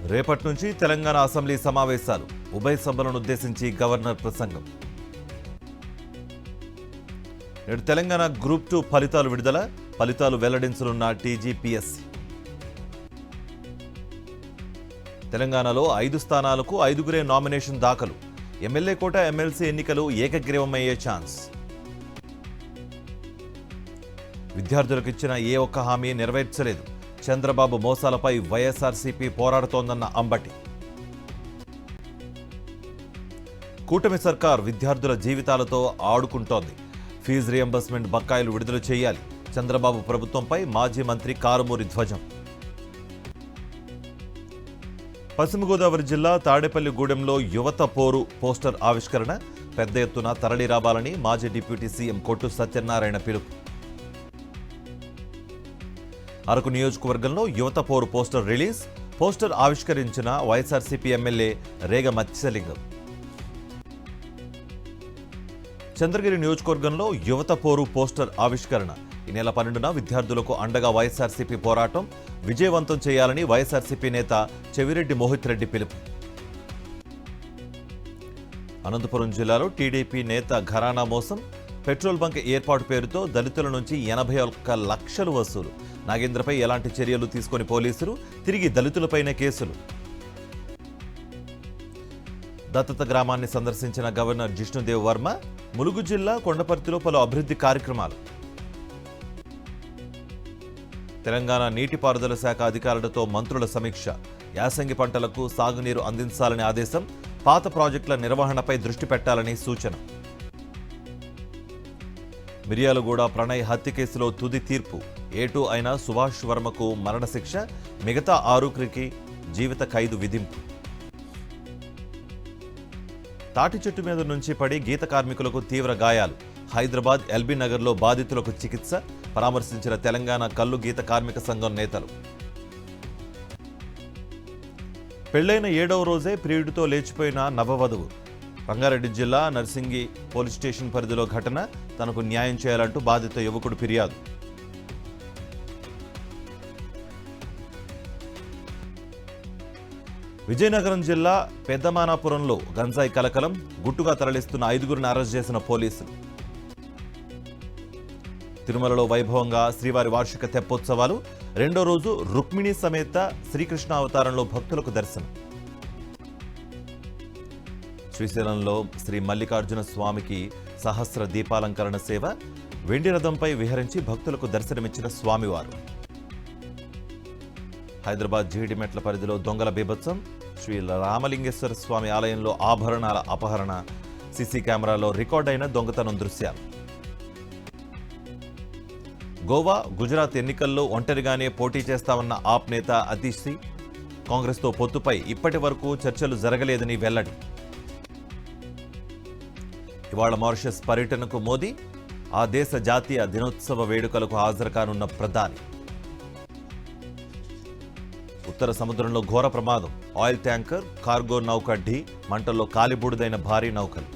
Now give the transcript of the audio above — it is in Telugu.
రేపటి నుంచి తెలంగాణ అసెంబ్లీ సమావేశాలు. ఉభయ సభలను ఉద్దేశించి గవర్నర్ ప్రసంగం. నేడు తెలంగాణ గ్రూప్ 2 ఫలితాలు విడుదల. ఫలితాలు వెల్లడించనున్న టీజీపీఎస్సీ. తెలంగాణలో 5 స్థానాలకు 5గురే నామినేషన్ దాఖలు. ఎమ్మెల్యే కోట, ఎమ్మెల్సీ ఎన్నికలు ఏకగ్రీవమయ్యే ఛాన్స్. విద్యార్థులకు ఇచ్చిన ఏ ఒక్క హామీ నెరవేర్చలేదు. చంద్రబాబు మోసాలపై వైఎస్ఆర్సీపీ పోరాడుతోందన్న అంబటి. కూటమి సర్కార్ విద్యార్థుల జీవితాలతో ఆడుకుంటోంది. ఫీజు రియంబర్స్మెంట్ బకాయిలు విడుదల చేయాలి. చంద్రబాబు ప్రభుత్వంపై మాజీ మంత్రి కారుమూరి ధ్వజం. పశ్చిమ గోదావరి జిల్లా తాడేపల్లిగూడెంలో యువత పోరు పోస్టర్ ఆవిష్కరణ. పెద్ద ఎత్తున తరలి రావాలని మాజీ డిప్యూటీ సీఎం కొట్టు సత్యనారాయణ పిలుపు. అరకు నియోజకవర్గంలో యువత పోరు పోస్టర్ రిలీజ్. పోస్టర్ ఆవిష్కరించిన వైఎస్ఆర్సీపీ ఎమ్మెల్యే రేగ మత్స్యలింగం. చంద్రగిరి నియోజకవర్గంలో యువత పోరు పోస్టర్ ఆవిష్కరణ. ఈ నెల 12న విద్యార్థులకు అండగా వైఎస్ఆర్సీపీ పోరాటం విజయవంతం చేయాలని వైఎస్ఆర్సీపీ నేత చెవిరెడ్డి మోహిత్ రెడ్డి పిలుపు. అనంతపురం జిల్లాలో టీడీపీ నేత ఘరానా మోసం. పెట్రోల్ బంక్ ఏర్పాటు పేరుతో దళితుల నుంచి 81 లక్షలు వసూలు. నాగేంద్రపై ఎలాంటి చర్యలు తీసుకొని పోలీసులు. తిరిగి దళితులపైనే కేసులు. దత్తత గ్రామాన్ని సందర్శించిన గవర్నర్ జిష్ణుదేవ్ వర్మ. ములుగు జిల్లా కొండపర్తిలో పలు అభివృద్ధి కార్యక్రమాలు. తెలంగాణ నీటిపారుదల శాఖ అధికారులతో మంత్రుల సమీక్ష. యాసంగి పంటలకు సాగునీరు అందించాలని ఆదేశం. పాత ప్రాజెక్టుల నిర్వహణపై దృష్టి పెట్టాలని సూచన. మిర్యాలగూడ ప్రణయ్ హత్య కేసులో తుది తీర్పు. A2 అయిన సుభాష్ వర్మకు మరణశిక్ష. మిగతా 6గురికి జీవిత ఖైదు విధింపు. తాటి చెట్టు మీద నుంచి పడి గీత కార్మికులకు తీవ్ర గాయాలు. హైదరాబాద్ ఎల్బీ నగర్లో బాధితులకు చికిత్స. పరామర్శించిన తెలంగాణ కల్లు గీత కార్మిక సంఘం నేతలు. పెళ్లైన 7వ రోజే ప్రియుడితో లేచిపోయిన నవవధువు. రంగారెడ్డి జిల్లా నర్సింగి పోలీస్ స్టేషన్ పరిధిలో ఘటన. తనకు న్యాయం చేయాలంటూ బాధిత యువకుడు ఫిర్యాదు. విజయనగరం జిల్లా పెద్దమానాపురంలో గంజాయి కలకలం. గుట్టుగా తరలిస్తున్న 5గురిని అరెస్ట్ చేసిన పోలీసులు. తిరుమలలో వైభవంగా శ్రీవారి వార్షిక తెప్పోత్సవాలు. 2వ రోజు రుక్మిణి సమేత శ్రీకృష్ణ అవతారంలో భక్తులకు దర్శనం. శ్రీశైలంలో శ్రీ మల్లికార్జున స్వామికి సహస్ర దీపాలంకరణ సేవ. వెండి రథంపై విహరించి భక్తులకు దర్శనమిచ్చిన స్వామివారు. హైదరాబాద్ జీడిమెట్ల పరిధిలో దొంగల బీభత్సం. శ్రీ రామలింగేశ్వర స్వామి ఆలయంలో ఆభరణాల అపహరణ. సీసీ కెమెరాలో రికార్డైన దొంగతనం దృశ్యాలు. గోవా, గుజరాత్ ఎన్నికల్లో ఒంటరిగానే పోటీ చేస్తామన్న ఆప్ నేత అతీష్. కాంగ్రెస్తో పొత్తుపై ఇప్పటి వరకు చర్చలు జరగలేదని వెల్లడి. ఇవాళ మారిషస్ పర్యటనకు మోదీ. ఆ దేశ జాతీయ దినోత్సవ వేడుకలకు హాజరు కానున్న ప్రధాని. ఉత్తర సముద్రంలో ఘోర ప్రమాదం. ఆయిల్ ట్యాంకర్, కార్గో నౌక ఢీ. మంటల్లో కాలిబూడిదైన భారీ నౌకలు.